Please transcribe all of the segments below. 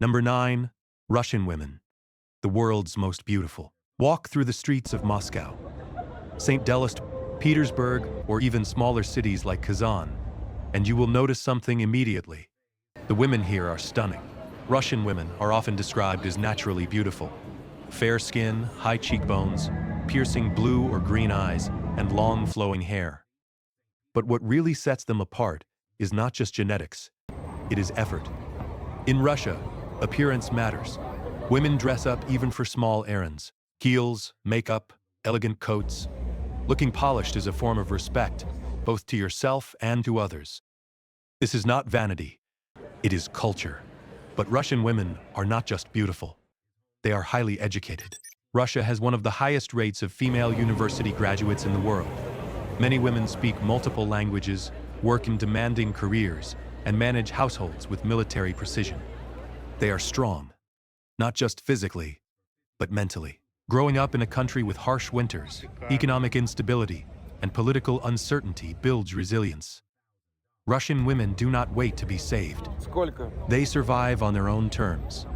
Number 9. Russian women, the world's most beautiful. Walk through the streets of Moscow, St. Delist, Petersburg, or even smaller cities like Kazan, and you will notice something immediately. The women here are stunning. Russian women are often described as naturally beautiful. Fair skin, high cheekbones, piercing blue or green eyes, and long flowing hair. But what really sets them apart is not just genetics, it is effort. In Russia, appearance matters. Women dress up even for small errands. Heels, makeup, elegant coats. Looking polished is a form of respect, both to yourself and to others. This is not vanity, it is culture. But Russian women are not just beautiful. They are highly educated. Russia has one of the highest rates of female university graduates in the world. Many women speak multiple languages, work in demanding careers, and manage households with military precision. They are strong, not just physically, but mentally. Growing up in a country with harsh winters, economic instability, and political uncertainty builds resilience. Russian women do not wait to be saved. They survive on their own terms.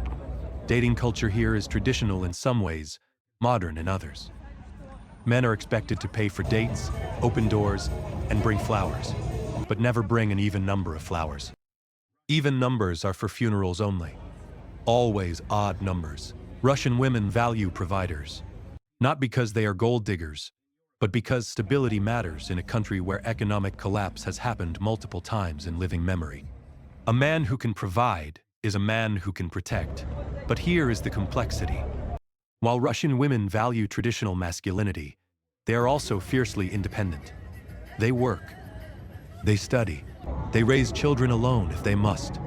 Dating culture here is traditional in some ways, modern in others. Men are expected to pay for dates, open doors, and bring flowers, but never bring an even number of flowers. Even numbers are for funerals only. Always odd numbers. Russian women value providers, not because they are gold diggers, but because stability matters in a country where economic collapse has happened multiple times in living memory. A man who can provide is a man who can protect. But here is the complexity. While Russian women value traditional masculinity, they are also fiercely independent. They work, they study, they raise children alone if they must.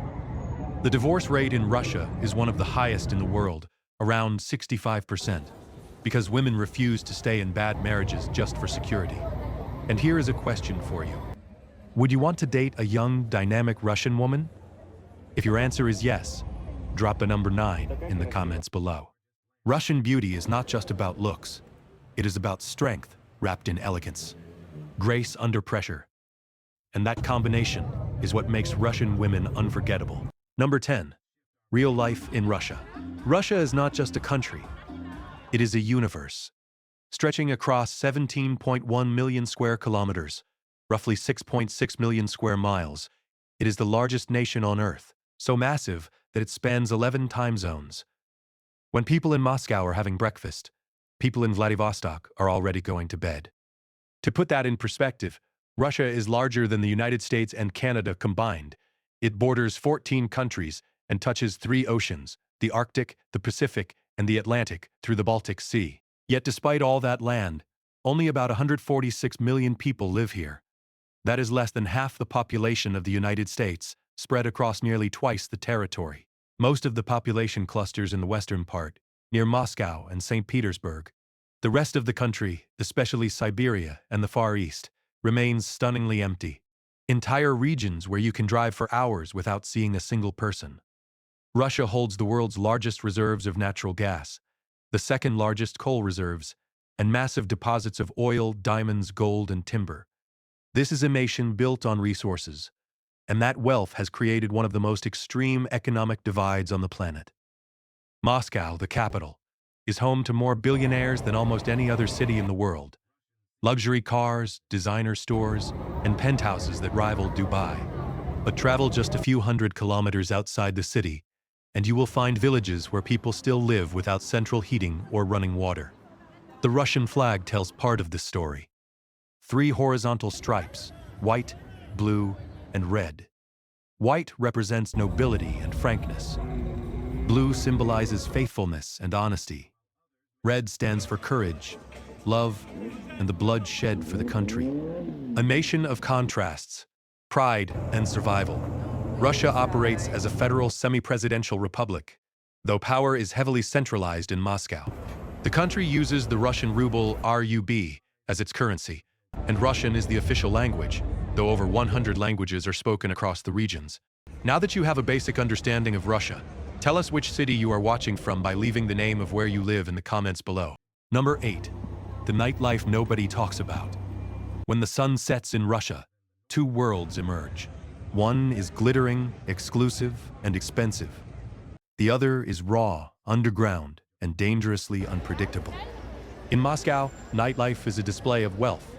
The divorce rate in Russia is one of the highest in the world, around 65%, because women refuse to stay in bad marriages just for security. And here is a question for you. Would you want to date a young, dynamic Russian woman? If your answer is yes, drop a number 9 in the comments below. Russian beauty is not just about looks. It is about strength wrapped in elegance, grace under pressure. And that combination is what makes Russian women unforgettable. Number 10. Real life in Russia. Russia is not just a country. It is a universe, stretching across 17.1 million square kilometers, roughly 6.6 million square miles. It is the largest nation on Earth, so massive that it spans 11 time zones. When people in Moscow are having breakfast, people in Vladivostok are already going to bed. To put that in perspective, Russia is larger than the United States and Canada combined. It borders 14 countries and touches 3 oceans, the Arctic, the Pacific, and the Atlantic, through the Baltic Sea. Yet despite all that land, only about 146 million people live here. That is less than half the population of the United States, spread across nearly twice the territory. Most of the population clusters in the western part, near Moscow and St. Petersburg. The rest of the country, especially Siberia and the Far East, remains stunningly empty. Entire regions where you can drive for hours without seeing a single person. Russia holds the world's largest reserves of natural gas, the second largest coal reserves, and massive deposits of oil, diamonds, gold, and timber. This is a nation built on resources, and that wealth has created one of the most extreme economic divides on the planet. Moscow, the capital, is home to more billionaires than almost any other city in the world. Luxury cars, designer stores, and penthouses that rival Dubai. But travel just a few hundred kilometers outside the city, and you will find villages where people still live without central heating or running water. The Russian flag tells part of this story. 3 horizontal stripes, white, blue, and red. White represents nobility and frankness. Blue symbolizes faithfulness and honesty. Red stands for courage, love, and the blood shed for the country. A nation of contrasts, pride, and survival. Russia operates as a federal semi-presidential republic, though power is heavily centralized in Moscow. The country uses the Russian ruble RUB as its currency, and Russian is the official language, though over 100 languages are spoken across the regions. Now that you have a basic understanding of Russia, tell us which city you are watching from by leaving the name of where you live in the comments below. Number 8. The nightlife nobody talks about. When the sun sets in Russia, 2 worlds emerge. One is glittering, exclusive, and expensive. The other is raw, underground, and dangerously unpredictable. In Moscow, nightlife is a display of wealth.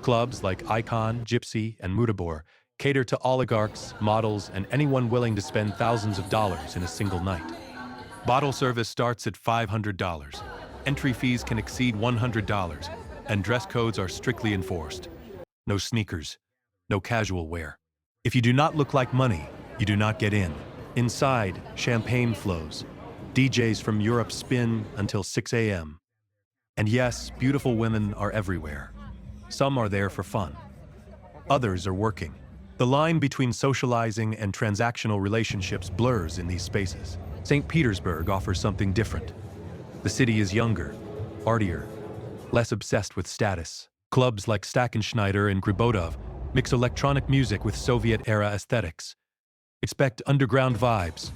Clubs like Icon, Gypsy, and Mutabor cater to oligarchs, models, and anyone willing to spend thousands of dollars in a single night. Bottle service starts at $500. Entry fees can exceed $100, and dress codes are strictly enforced. No sneakers, no casual wear. If you do not look like money, you do not get in. Inside, champagne flows. DJs from Europe spin until 6 a.m. And yes, beautiful women are everywhere. Some are there for fun. Others are working. The line between socializing and transactional relationships blurs in these spaces. St. Petersburg offers something different. The city is younger, artier, less obsessed with status. Clubs like Stackenschneider and Gribodov mix electronic music with Soviet-era aesthetics. Expect underground vibes,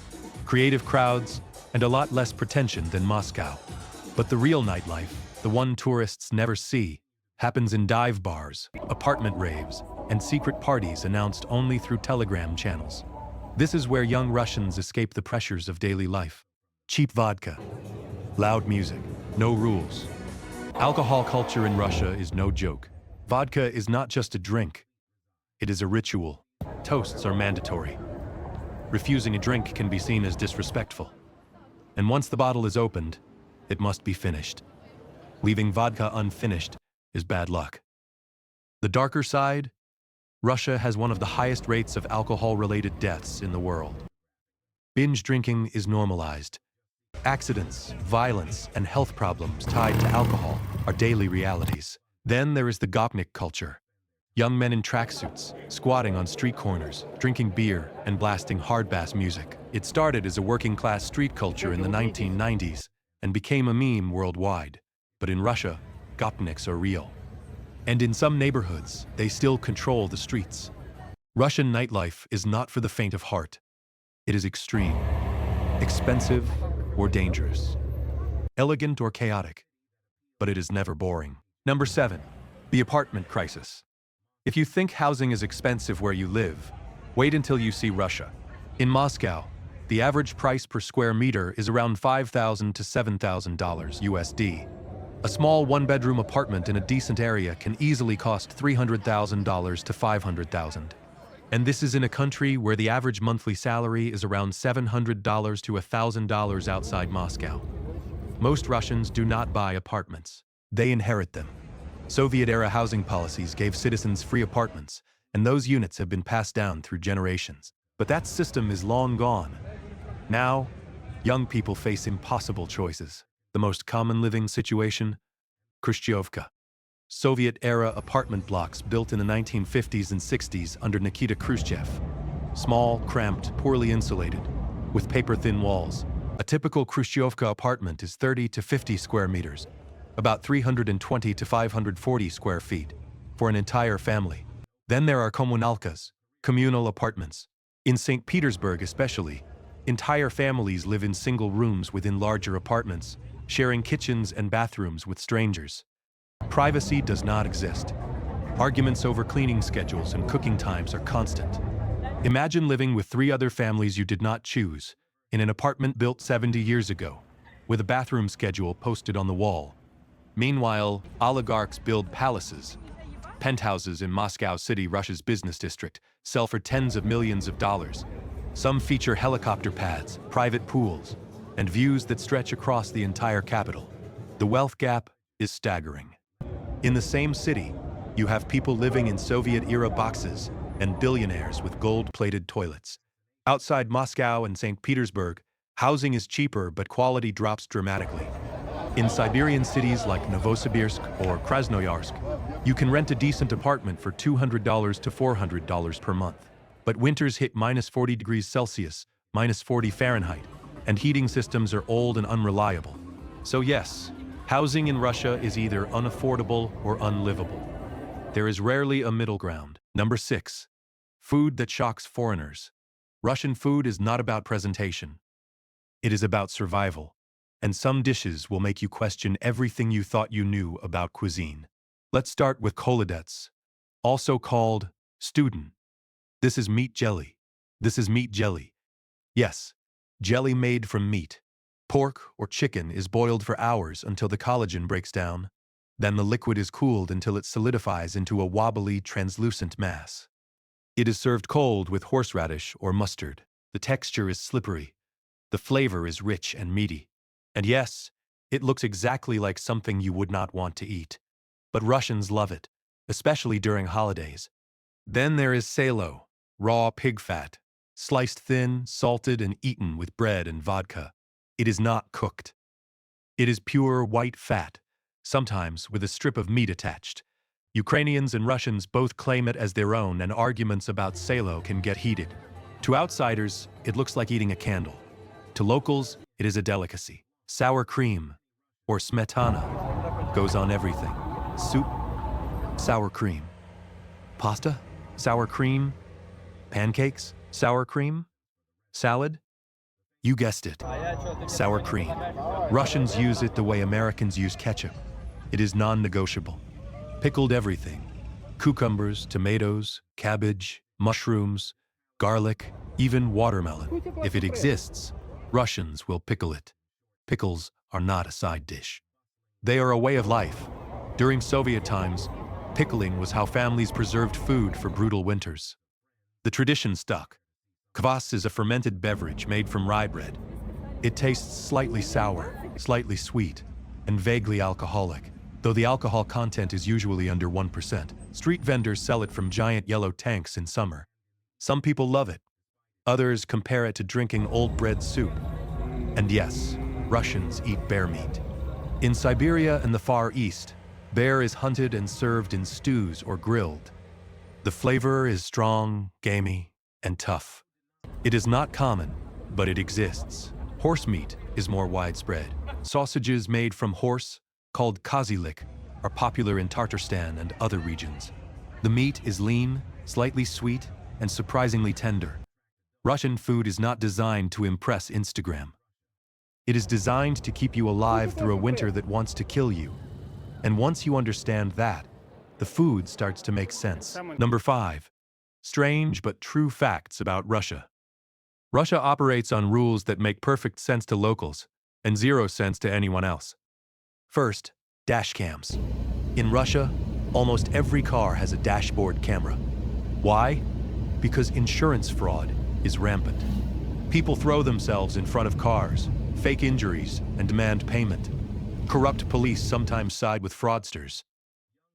creative crowds, and a lot less pretension than Moscow. But the real nightlife, the one tourists never see, happens in dive bars, apartment raves, and secret parties announced only through Telegram channels. This is where young Russians escape the pressures of daily life. Cheap vodka, loud music, no rules. Alcohol culture in Russia is no joke. Vodka is not just a drink. It is a ritual. Toasts are mandatory. Refusing a drink can be seen as disrespectful. And once the bottle is opened, it must be finished. Leaving vodka unfinished is bad luck. The darker side, Russia has one of the highest rates of alcohol-related deaths in the world. Binge drinking is normalized. Accidents, violence, and health problems tied to alcohol are daily realities. Then there is the gopnik culture. Young men in tracksuits, squatting on street corners, drinking beer, and blasting hard bass music. It started as a working-class street culture in the 1990s and became a meme worldwide. But in Russia, gopniks are real. And in some neighborhoods, they still control the streets. Russian nightlife is not for the faint of heart. It is extreme, expensive, or dangerous, elegant or chaotic, but it is never boring. Number 7, the apartment crisis. If you think housing is expensive where you live, wait until you see Russia. In Moscow, the average price per square meter is around $5,000 to $7,000 USD. A small one-bedroom apartment in a decent area can easily cost $300,000 to $500,000. And this is in a country where the average monthly salary is around $700 to $1,000 outside Moscow. Most Russians do not buy apartments. They inherit them. Soviet-era housing policies gave citizens free apartments, and those units have been passed down through generations. But that system is long gone. Now, young people face impossible choices. The most common living situation? Khrushchevka. Soviet-era apartment blocks built in the 1950s and 60s under Nikita Khrushchev. Small, cramped, poorly insulated, with paper-thin walls. A typical Khrushchevka apartment is 30 to 50 square meters, about 320 to 540 square feet, for an entire family. Then there are kommunalkas, communal apartments. In St. Petersburg especially, entire families live in single rooms within larger apartments, sharing kitchens and bathrooms with strangers. Privacy does not exist. Arguments over cleaning schedules and cooking times are constant. Imagine living with 3 other families you did not choose, in an apartment built 70 years ago, with a bathroom schedule posted on the wall. Meanwhile, oligarchs build palaces. Penthouses in Moscow City, Russia's business district, sell for tens of millions of dollars. Some feature helicopter pads, private pools, and views that stretch across the entire capital. The wealth gap is staggering. In the same city, you have people living in Soviet-era boxes and billionaires with gold-plated toilets. Outside Moscow and St. Petersburg, housing is cheaper but quality drops dramatically. In Siberian cities like Novosibirsk or Krasnoyarsk, you can rent a decent apartment for $200 to $400 per month. But winters hit minus 40 degrees Celsius, minus 40 Fahrenheit, and heating systems are old and unreliable. So yes, housing in Russia is either unaffordable or unlivable. There is rarely a middle ground. Number 6, food that shocks foreigners. Russian food is not about presentation. It is about survival, and some dishes will make you question everything you thought you knew about cuisine. Let's start with kolodets, also called student. This is meat jelly. This is meat jelly. Yes, jelly made from meat. Pork or chicken is boiled for hours until the collagen breaks down. Then the liquid is cooled until it solidifies into a wobbly, translucent mass. It is served cold with horseradish or mustard. The texture is slippery. The flavor is rich and meaty. And yes, it looks exactly like something you would not want to eat. But Russians love it, especially during holidays. Then there is salo, raw pig fat, sliced thin, salted, and eaten with bread and vodka. It is not cooked. It is pure white fat, sometimes with a strip of meat attached. Ukrainians and Russians both claim it as their own, and arguments about salo can get heated. To outsiders, it looks like eating a candle. To locals, it is a delicacy. Sour cream, or smetana, goes on everything. Soup, sour cream. Pasta, sour cream. Pancakes, sour cream. Salad? You guessed it, sour cream. Russians use it the way Americans use ketchup. It is non-negotiable. Pickled everything. Cucumbers, tomatoes, cabbage, mushrooms, garlic, even watermelon. If it exists, Russians will pickle it. Pickles are not a side dish. They are a way of life. During Soviet times, pickling was how families preserved food for brutal winters. The tradition stuck. Kvass is a fermented beverage made from rye bread. It tastes slightly sour, slightly sweet, and vaguely alcoholic, though the alcohol content is usually under 1%. Street vendors sell it from giant yellow tanks in summer. Some people love it. Others compare it to drinking old bread soup. And yes, Russians eat bear meat. In Siberia and the Far East, bear is hunted and served in stews or grilled. The flavor is strong, gamey, and tough. It is not common, but it exists. Horse meat is more widespread. Sausages made from horse, called kazilik, are popular in Tatarstan and other regions. The meat is lean, slightly sweet, and surprisingly tender. Russian food is not designed to impress Instagram. It is designed to keep you alive through a winter that wants to kill you. And once you understand that, the food starts to make sense. Number 5. Strange but true facts about Russia. Russia operates on rules that make perfect sense to locals and 0 sense to anyone else. First, dash cams. In Russia, almost every car has a dashboard camera. Why? Because insurance fraud is rampant. People throw themselves in front of cars, fake injuries, and demand payment. Corrupt police sometimes side with fraudsters.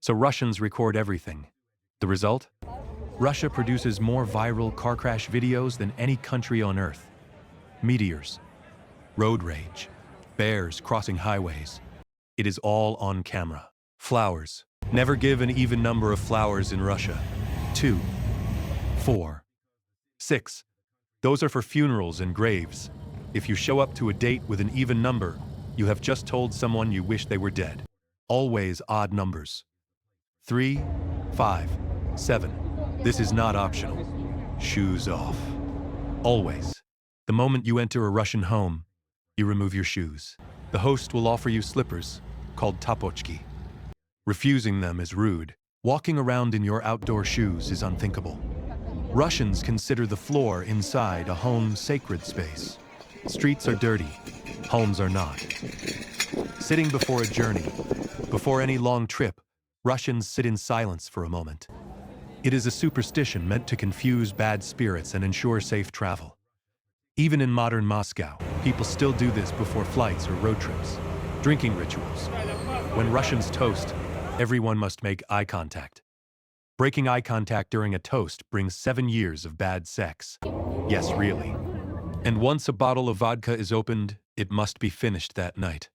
So Russians record everything. The result? Russia produces more viral car crash videos than any country on Earth. Meteors, road rage, bears crossing highways. It is all on camera. Flowers. Never give an even number of flowers in Russia. 2, 4, 6. Those are for funerals and graves. If you show up to a date with an even number, you have just told someone you wish they were dead. Always odd numbers. 3, 5, 7. This is not optional. Shoes off. Always. The moment you enter a Russian home, you remove your shoes. The host will offer you slippers, called tapochki. Refusing them is rude. Walking around in your outdoor shoes is unthinkable. Russians consider the floor inside a home's sacred space. Streets are dirty. Homes are not. Sitting before a journey, before any long trip, Russians sit in silence for a moment. It is a superstition meant to confuse bad spirits and ensure safe travel. Even in modern Moscow, people still do this before flights or road trips. Drinking rituals. When Russians toast, everyone must make eye contact. Breaking eye contact during a toast brings 7 years of bad sex. Yes, really. And once a bottle of vodka is opened, it must be finished that night.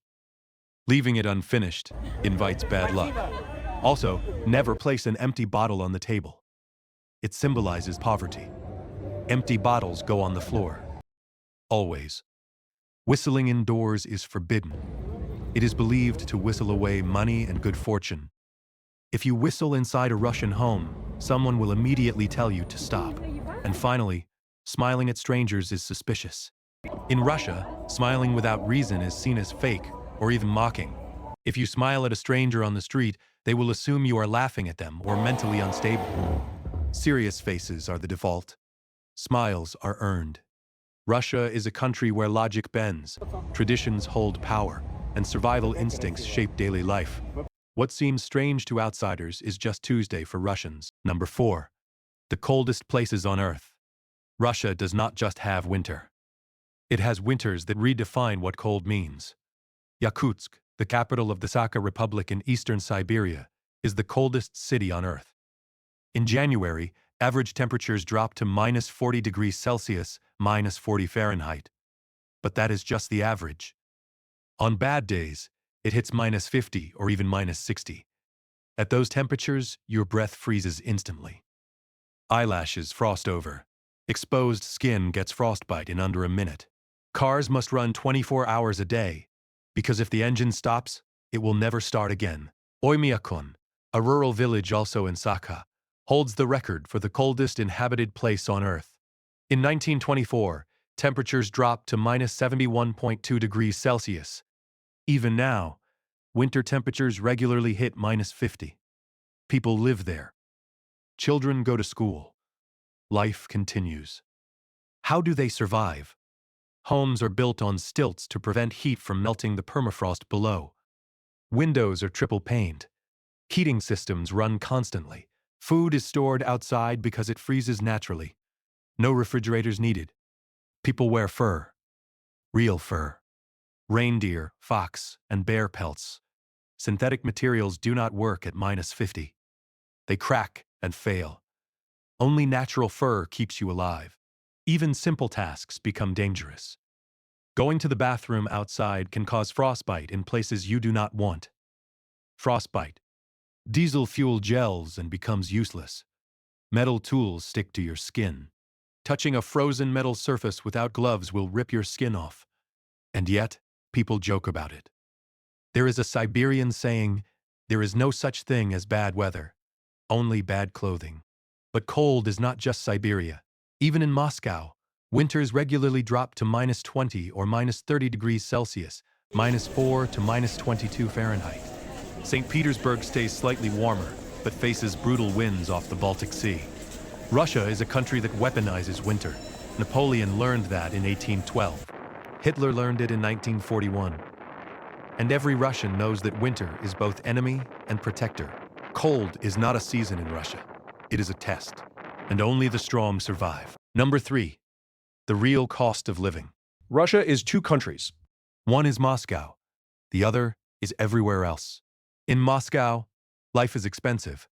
Leaving it unfinished invites bad luck. Also, never place an empty bottle on the table. It symbolizes poverty. Empty bottles go on the floor. Always. Whistling indoors is forbidden. It is believed to whistle away money and good fortune. If you whistle inside a Russian home, someone will immediately tell you to stop. And finally, smiling at strangers is suspicious. In Russia, smiling without reason is seen as fake or even mocking. If you smile at a stranger on the street, they will assume you are laughing at them or mentally unstable. Serious faces are the default. Smiles are earned. Russia is a country where logic bends, traditions hold power, and survival instincts shape daily life. What seems strange to outsiders is just Tuesday for Russians. Number 4. The coldest places on Earth. Russia does not just have winter. It has winters that redefine what cold means. Yakutsk, the capital of the Sakha Republic in eastern Siberia, is the coldest city on Earth. In January, average temperatures drop to minus 40 degrees Celsius, minus 40 Fahrenheit. But that is just the average. On bad days, it hits minus 50 or even minus 60. At those temperatures, your breath freezes instantly. Eyelashes frost over. Exposed skin gets frostbite in under a minute. Cars must run 24 hours a day, because if the engine stops, it will never start again. Oymyakon, a rural village also in Sakha, holds the record for the coldest inhabited place on Earth. In 1924, temperatures dropped to minus 71.2 degrees Celsius. Even now, winter temperatures regularly hit minus 50. People live there. Children go to school. Life continues. How do they survive? Homes are built on stilts to prevent heat from melting the permafrost below. Windows are triple-paned. Heating systems run constantly. Food is stored outside because it freezes naturally. No refrigerators needed. People wear fur. Real fur. Reindeer, fox, and bear pelts. Synthetic materials do not work at minus 50. They crack and fail. Only natural fur keeps you alive. Even simple tasks become dangerous. Going to the bathroom outside can cause frostbite in places you do not want. Frostbite. Diesel fuel gels and becomes useless. Metal tools stick to your skin. Touching a frozen metal surface without gloves will rip your skin off. And yet, people joke about it. There is a Siberian saying, "There is no such thing as bad weather, only bad clothing." But cold is not just Siberia. Even in Moscow, winters regularly drop to minus 20 or minus 30 degrees Celsius, minus 4 to minus 22 Fahrenheit. St. Petersburg stays slightly warmer, but faces brutal winds off the Baltic Sea. Russia is a country that weaponizes winter. Napoleon learned that in 1812. Hitler learned it in 1941. And every Russian knows that winter is both enemy and protector. Cold is not a season in Russia. It is a test. And only the strong survive. Number 3. The real cost of living. Russia is two countries. One is Moscow. The other is everywhere else. In Moscow, life is expensive.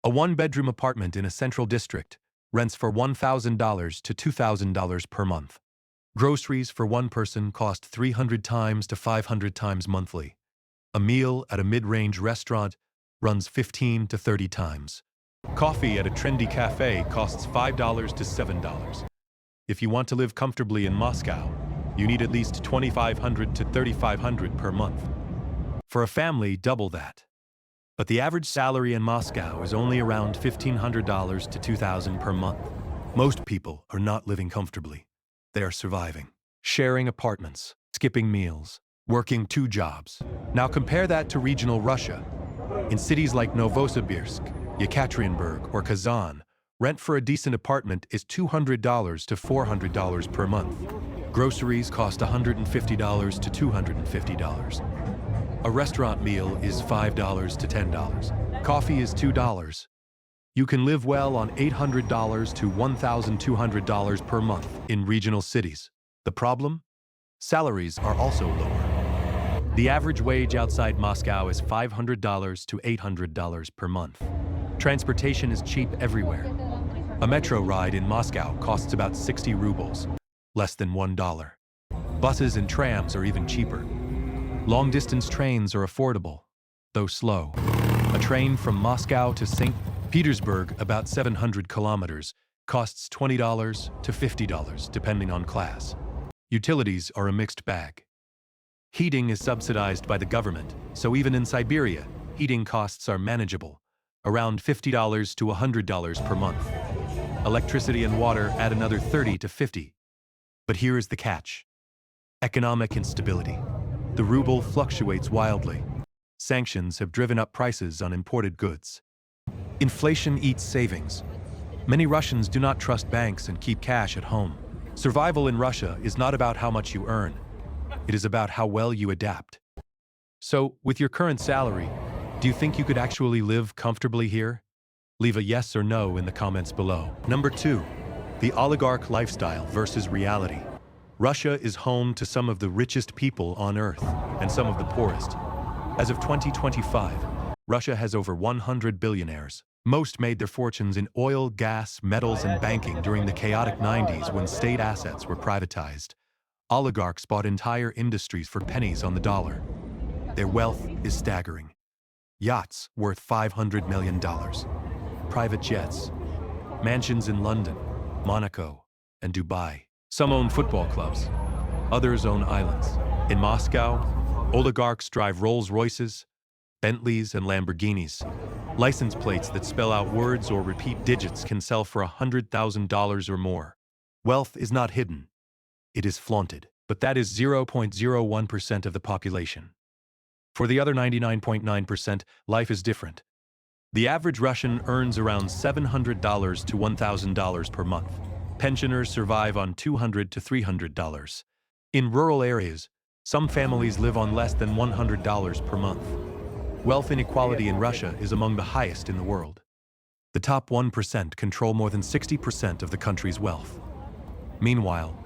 A one-bedroom apartment in a central district rents for $1,000 to $2,000 per month. Groceries for one person cost 300 times to 500 times monthly. A meal at a mid-range restaurant runs 15 to 30 times. Coffee at a trendy cafe costs $5 to $7. If you want to live comfortably in Moscow, you need at least $2,500 to $3,500 per month. For a family, double that. But the average salary in Moscow is only around $1,500 to $2,000 per month. Most people are not living comfortably. They are surviving, sharing apartments, skipping meals, working 2 jobs. Now compare that to regional Russia. In cities like Novosibirsk, Yekaterinburg, or Kazan, rent for a decent apartment is $200 to $400 per month. Groceries cost $150 to $250. A restaurant meal is $5 to $10. Coffee is $2. You can live well on $800 to $1,200 per month in regional cities. The problem? Salaries are also lower. The average wage outside Moscow is $500 to $800 per month. Transportation is cheap everywhere. A metro ride in Moscow costs about 60 rubles, less than $1. Buses and trams are even cheaper. Long-distance trains are affordable, though slow. A train from Moscow to St. Petersburg, about 700 kilometers, costs $20 to $50, depending on class. Utilities are a mixed bag. Heating is subsidized by the government, so even in Siberia, heating costs are manageable, around $50 to $100 per month. Electricity and water add another $30 to $50. But here is the catch. Economic instability. The ruble fluctuates wildly. Sanctions have driven up prices on imported goods. Inflation eats savings. Many Russians do not trust banks and keep cash at home. Survival in Russia is not about how much you earn. It is about how well you adapt. So, with your current salary, do you think you could actually live comfortably here? Leave a yes or no in the comments below. Number 2. The oligarch lifestyle versus reality. Russia is home to some of the richest people on Earth and some of the poorest. As of 2025, Russia has over 100 billionaires. Most made their fortunes in oil, gas, metals, and banking during the chaotic 90s when state assets were privatized. Oligarchs bought entire industries for pennies on the dollar. Their wealth is staggering. Yachts worth $500 million. Private jets. Mansions in London, Monaco, and Dubai. Some own football clubs. Others own islands. In Moscow, oligarchs drive Rolls-Royces, Bentleys, and Lamborghinis. License plates that spell out words or repeat digits can sell for $100,000 or more. Wealth is not hidden. It is flaunted. But that is 0.01% of the population. For the other 99.9%, life is different. The average Russian earns around $700 to $1,000 per month. Pensioners survive on $200 to $300. In rural areas, some families live on less than $100 per month. Wealth inequality in Russia is among the highest in the world. The top 1% control more than 60% of the country's wealth. Meanwhile,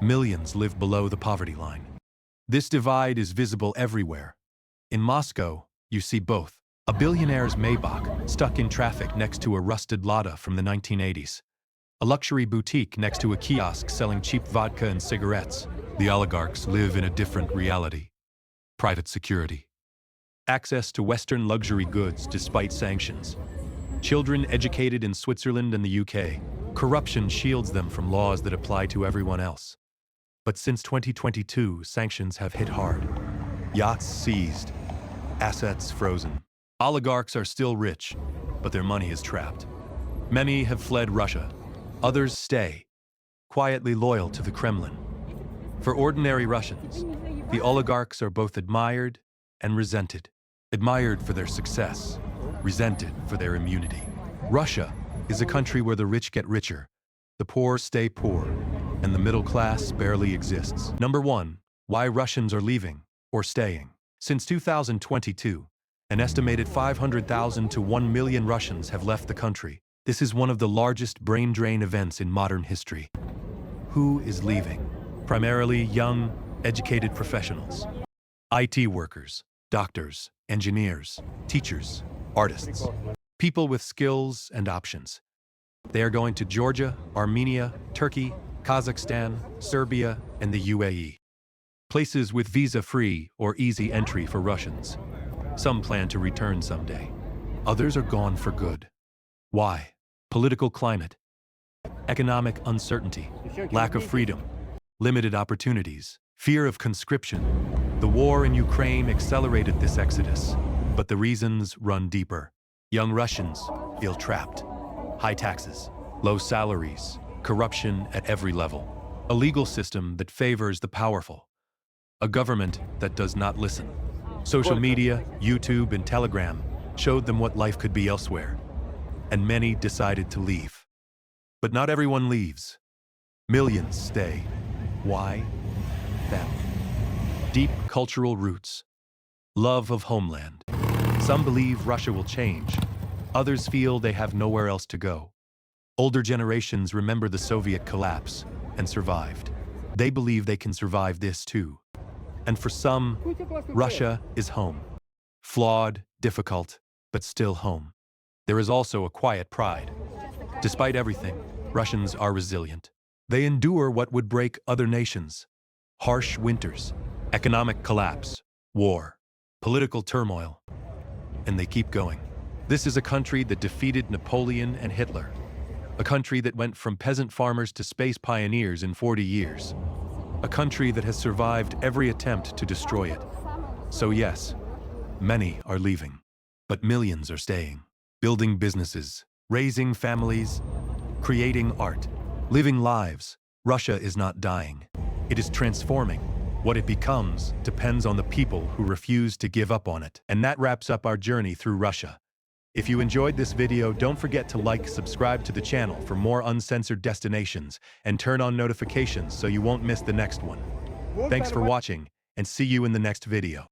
millions live below the poverty line. This divide is visible everywhere. In Moscow, you see both. A billionaire's Maybach stuck in traffic next to a rusted Lada from the 1980s. A luxury boutique next to a kiosk selling cheap vodka and cigarettes. The oligarchs live in a different reality. Private security. Access to Western luxury goods despite sanctions. Children educated in Switzerland and the UK. Corruption shields them from laws that apply to everyone else. But since 2022, sanctions have hit hard. Yachts seized. Assets frozen. Oligarchs are still rich, but their money is trapped. Many have fled Russia. Others stay, quietly loyal to the Kremlin. For ordinary Russians, the oligarchs are both admired and resented. Admired for their success, resented for their immunity. Russia is a country where the rich get richer, the poor stay poor, and the middle class barely exists. Number 1. Why Russians are leaving or staying. Since 2022, an estimated 500,000 to 1 million Russians have left the country. This is one of the largest brain drain events in modern history. Who is leaving? Primarily young, educated professionals. IT workers, doctors, engineers, teachers, artists. People with skills and options. They are going to Georgia, Armenia, Turkey, Kazakhstan, Serbia, and the UAE. Places with visa-free or easy entry for Russians. Some plan to return someday. Others are gone for good. Why? Political climate, economic uncertainty, lack of freedom, limited opportunities, fear of conscription. The war in Ukraine accelerated this exodus, but the reasons run deeper. Young Russians feel trapped. High taxes, low salaries, corruption at every level. A legal system that favors the powerful. A government that does not listen. Social media, YouTube, and Telegram showed them what life could be elsewhere. And many decided to leave. But not everyone leaves. Millions stay. Why? Family. Deep cultural roots. Love of homeland. Some believe Russia will change. Others feel they have nowhere else to go. Older generations remember the Soviet collapse and survived. They believe they can survive this too. And for some, Russia is home. Flawed, difficult, but still home. There is also a quiet pride. Despite everything, Russians are resilient. They endure what would break other nations. Harsh winters, economic collapse, war, political turmoil. And they keep going. This is a country that defeated Napoleon and Hitler. A country that went from peasant farmers to space pioneers in 40 years. A country that has survived every attempt to destroy it. So yes, many are leaving, but millions are staying. Building businesses, raising families, creating art, living lives. Russia is not dying. It is transforming. What it becomes depends on the people who refuse to give up on it. And that wraps up our journey through Russia. If you enjoyed this video, don't forget to like, subscribe to the channel for more uncensored destinations, and turn on notifications so you won't miss the next one. Thanks for watching, and see you in the next video.